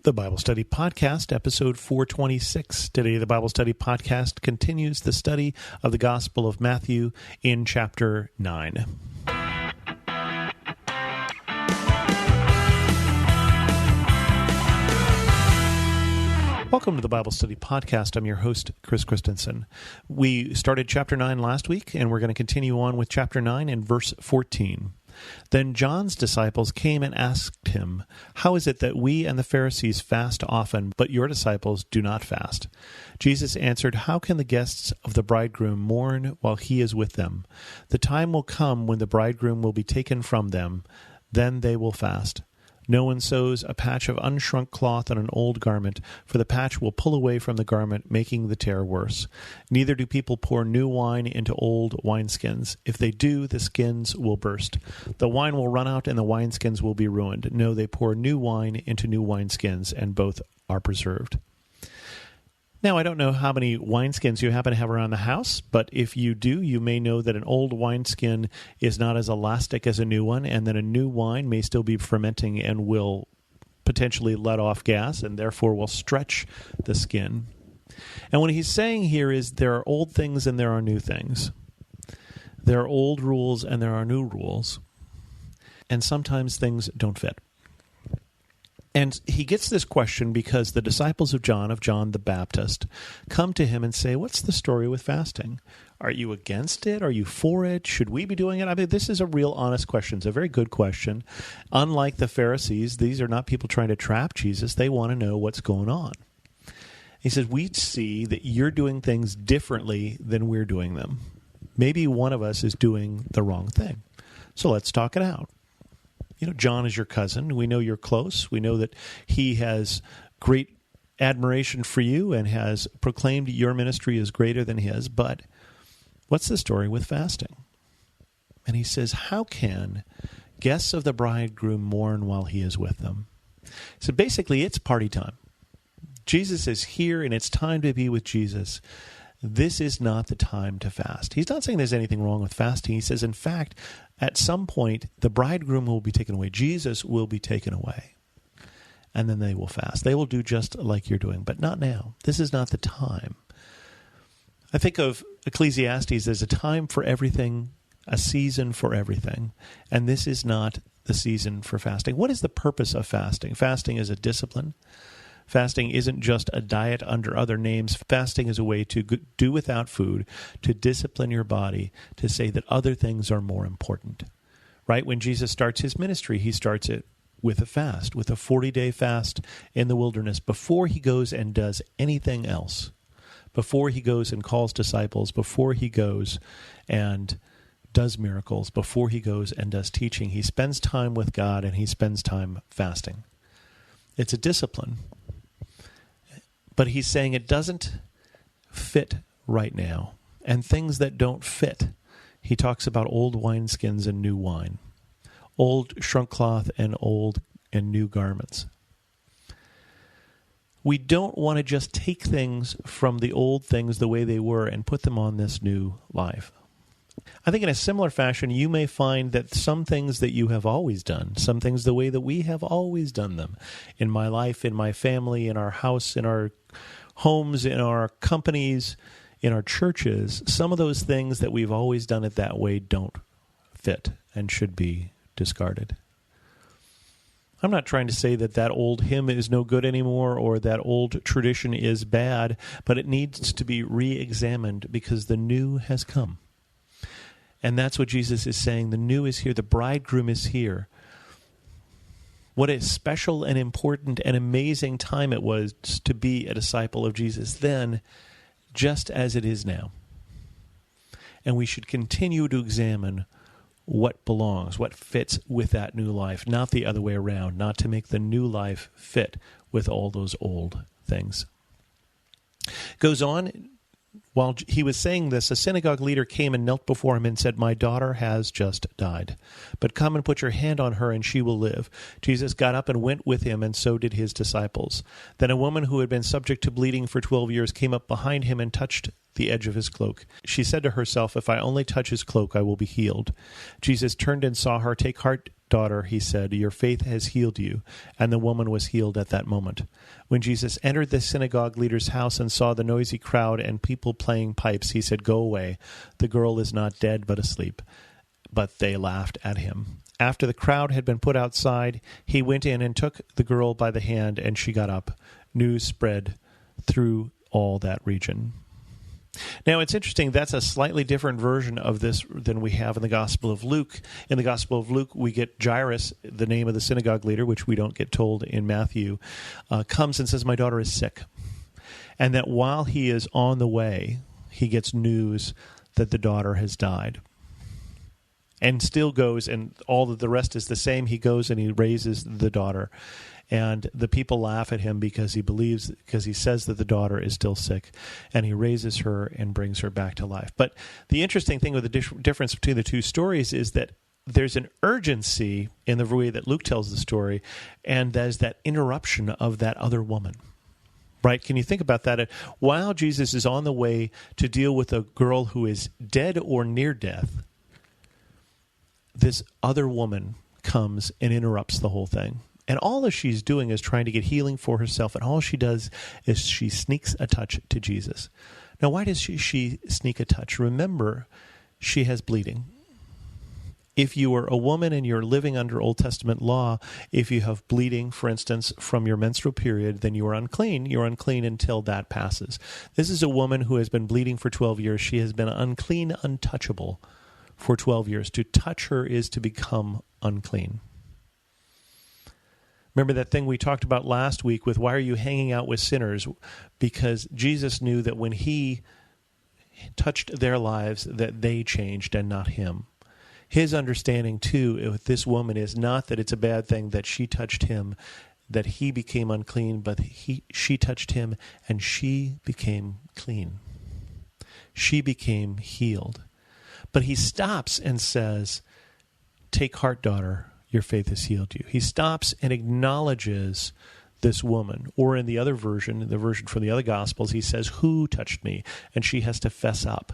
The Bible Study Podcast, episode 426. Today, the Bible Study Podcast continues the study of the Gospel of Matthew in chapter 9. Welcome to the Bible Study Podcast. I'm your host, Chris Christensen. We started chapter 9 last week, and we're going to continue on with chapter 9 and verse 14. Then John's disciples came and asked him, "How is it that we and the Pharisees fast often, but your disciples do not fast?" Jesus answered, "How can the guests of the bridegroom mourn while he is with them? The time will come when the bridegroom will be taken from them, then they will fast. No one sews a patch of unshrunk cloth on an old garment, for the patch will pull away from the garment, making the tear worse. Neither do people pour new wine into old wineskins. If they do, the skins will burst. The wine will run out and the wineskins will be ruined. No, they pour new wine into new wineskins, and both are preserved." Now, I don't know how many wineskins you happen to have around the house, but if you do, you may know that an old wineskin is not as elastic as a new one, and that a new wine may still be fermenting and will potentially let off gas, and therefore will stretch the skin. And what he's saying here is there are old things and there are new things. There are old rules and there are new rules. And sometimes things don't fit. And he gets this question because the disciples of John the Baptist, come to him and say, "What's the story with fasting? Are you against it? Are you for it? Should we be doing it?" I mean, this is a real honest question. It's a very good question. Unlike the Pharisees, these are not people trying to trap Jesus. They want to know what's going on. He says, "We see that you're doing things differently than we're doing them. Maybe one of us is doing the wrong thing. So let's talk it out. You know, John is your cousin. We know you're close. We know that he has great admiration for you and has proclaimed your ministry is greater than his. But what's the story with fasting?" And he says, "How can guests of the bridegroom mourn while he is with them?" So basically, it's party time. Jesus is here, and it's time to be with Jesus. This is not the time to fast. He's not saying there's anything wrong with fasting. He says, in fact, at some point, the bridegroom will be taken away. Jesus will be taken away. And then they will fast. They will do just like you're doing, but not now. This is not the time. I think of Ecclesiastes, there's a time for everything, a season for everything. And this is not the season for fasting. What is the purpose of fasting? Fasting is a discipline. Fasting isn't just a diet under other names. Fasting is a way to do without food, to discipline your body, to say that other things are more important. Right? When Jesus starts his ministry, he starts it with a fast, with a 40-day fast in the wilderness before he goes and does anything else, before he goes and calls disciples, before he goes and does miracles, before he goes and does teaching. He spends time with God and he spends time fasting. It's a discipline. But he's saying it doesn't fit right now. And things that don't fit, he talks about old wineskins and new wine, old shrunk cloth and old and new garments. We don't want to just take things from the old things the way they were and put them on this new life. I think in a similar fashion, you may find that some things that you have always done, some things the way that we have always done them, in my life, in my family, in our house, in our homes, in our companies, in our churches, some of those things that we've always done it that way don't fit and should be discarded. I'm not trying to say that that old hymn is no good anymore or that old tradition is bad, but it needs to be re-examined because the new has come. And that's what Jesus is saying. The new is here. The bridegroom is here. What a special and important and amazing time it was to be a disciple of Jesus then, just as it is now. And we should continue to examine what belongs, what fits with that new life, not the other way around, not to make the new life fit with all those old things. Goes on. While he was saying this, a synagogue leader came and knelt before him and said, "My daughter has just died, but come and put your hand on her and she will live." Jesus got up and went with him, and so did his disciples. Then a woman who had been subject to bleeding for 12 years came up behind him and touched the edge of his cloak. She said to herself, "If I only touch his cloak, I will be healed." Jesus turned and saw her. "Take heart, daughter, he said, your faith has healed you. And the woman was healed at that moment. When Jesus entered the synagogue leader's house and saw the noisy crowd and people playing pipes, he said, go away. The girl is not dead, but asleep. But they laughed at him. After the crowd had been put outside, he went in and took the girl by the hand, and she got up. News spread through all that region. Now, it's interesting, that's a slightly different version of this than we have in the Gospel of Luke. In the Gospel of Luke, we get Jairus, the name of the synagogue leader, which we don't get told in Matthew, comes and says, my daughter is sick. And that while he is on the way, he gets news that the daughter has died. And still goes, and all of the rest is the same. He goes and he raises the daughter. And the people laugh at him because he says that the daughter is still sick. And he raises her and brings her back to life. But the interesting thing with the difference between the two stories is that there's an urgency in the way that Luke tells the story, and there's that interruption of that other woman. Right? Can you think about that? While Jesus is on the way to deal with a girl who is dead or near death, this other woman comes and interrupts the whole thing. And all that she's doing is trying to get healing for herself, and all she does is she sneaks a touch to Jesus. Now, why does she sneak a touch? Remember, she has bleeding. If you are a woman and you're living under Old Testament law, if you have bleeding, for instance, from your menstrual period, then you are unclean. You're unclean until that passes. This is a woman who has been bleeding for 12 years. She has been unclean, untouchable for 12 years. To touch her is to become unclean. Remember that thing we talked about last week with why are you hanging out with sinners? Because Jesus knew that when he touched their lives, that they changed and not him. His understanding, too, with this woman is not that it's a bad thing that she touched him, that he became unclean, but she touched him and she became clean. She became healed. But he stops and says, take heart, daughter, your faith has healed you. He stops and acknowledges this woman. Or in the other version, the version from the other Gospels, he says, who touched me? And she has to fess up.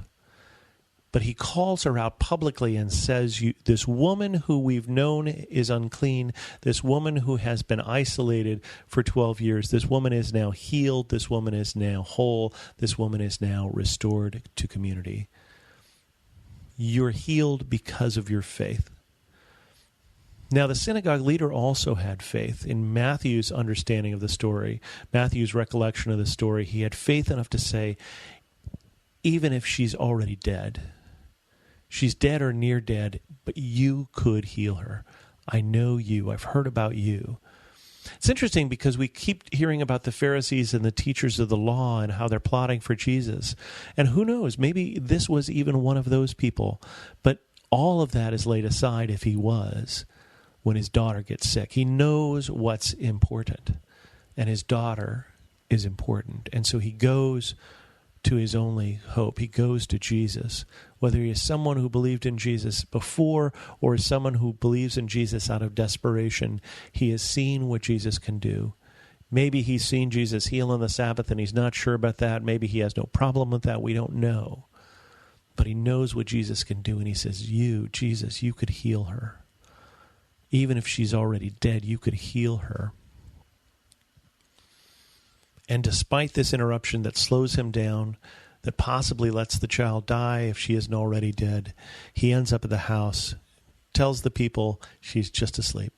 But he calls her out publicly and says, this woman who we've known is unclean, this woman who has been isolated for 12 years, this woman is now healed, this woman is now whole, this woman is now restored to community. You're healed because of your faith. Now, the synagogue leader also had faith. In Matthew's understanding of the story, Matthew's recollection of the story, he had faith enough to say, even if she's already dead, she's dead or near dead, but you could heal her. I know you. I've heard about you. It's interesting because we keep hearing about the Pharisees and the teachers of the law and how they're plotting for Jesus. And who knows, maybe this was even one of those people. But all of that is laid aside if he was when his daughter gets sick. He knows what's important, and his daughter is important. And so he goes to his only hope. He goes to Jesus. Whether he is someone who believed in Jesus before or is someone who believes in Jesus out of desperation, he has seen what Jesus can do. Maybe he's seen Jesus heal on the Sabbath and he's not sure about that. Maybe he has no problem with that. We don't know. But he knows what Jesus can do, and he says, you, Jesus, you could heal her. Even if she's already dead, you could heal her. And despite this interruption that slows him down, that possibly lets the child die if she isn't already dead, he ends up at the house, tells the people she's just asleep.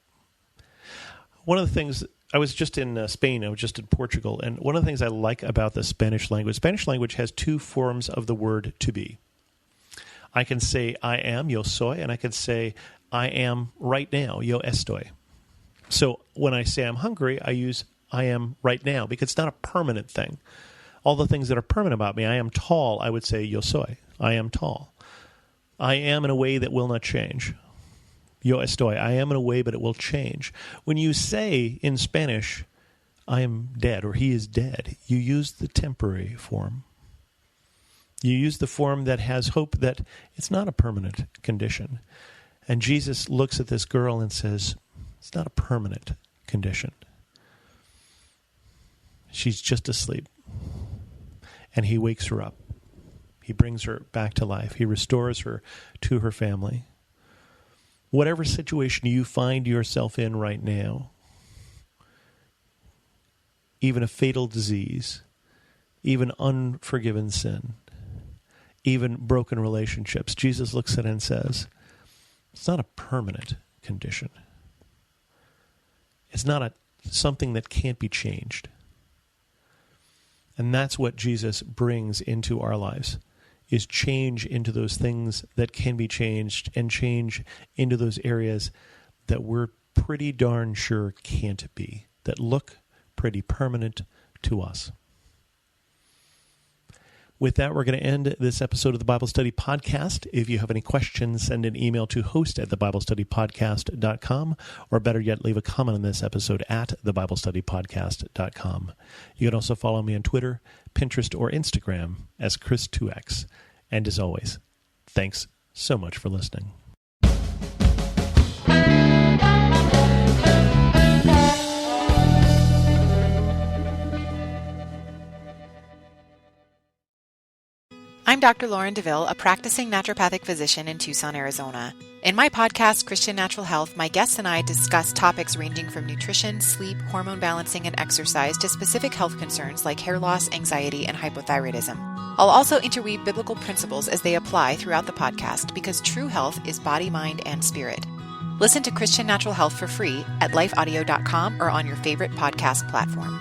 One of the things, I was just in Spain, I was just in Portugal, and one of the things I like about the Spanish language has two forms of the word to be. I can say I am, yo soy, and I can say I am right now, yo estoy. So when I say I'm hungry, I use I am right now, because it's not a permanent thing. All the things that are permanent about me, I am tall, I would say yo soy. I am tall. I am in a way that will not change. Yo estoy. I am in a way, but it will change. When you say in Spanish, I am dead, or he is dead, you use the temporary form. You use the form that has hope that it's not a permanent condition. And Jesus looks at this girl and says, it's not a permanent condition. She's just asleep. And he wakes her up. He brings her back to life. He restores her to her family. whatever situation you find yourself in right now, even a fatal disease, even unforgiven sin, even broken relationships, Jesus looks at it and says, it's not a permanent condition. It's not something that can't be changed. And that's what Jesus brings into our lives, is change into those things that can be changed and change into those areas that we're pretty darn sure can't be, that look pretty permanent to us. With that, we're going to end this episode of the Bible Study Podcast. If you have any questions, send an email to host@thebiblestudypodcast.com, or better yet, leave a comment on this episode at thebiblestudypodcast.com. You can also follow me on Twitter, Pinterest, or Instagram as Chris2X. And as always, thanks so much for listening. I'm Dr. Lauren DeVille, a practicing naturopathic physician in Tucson, Arizona. In my podcast, Christian Natural Health, my guests and I discuss topics ranging from nutrition, sleep, hormone balancing, and exercise to specific health concerns like hair loss, anxiety, and hypothyroidism. I'll also interweave biblical principles as they apply throughout the podcast, because true health is body, mind, and spirit. Listen to Christian Natural Health for free at lifeaudio.com or on your favorite podcast platform.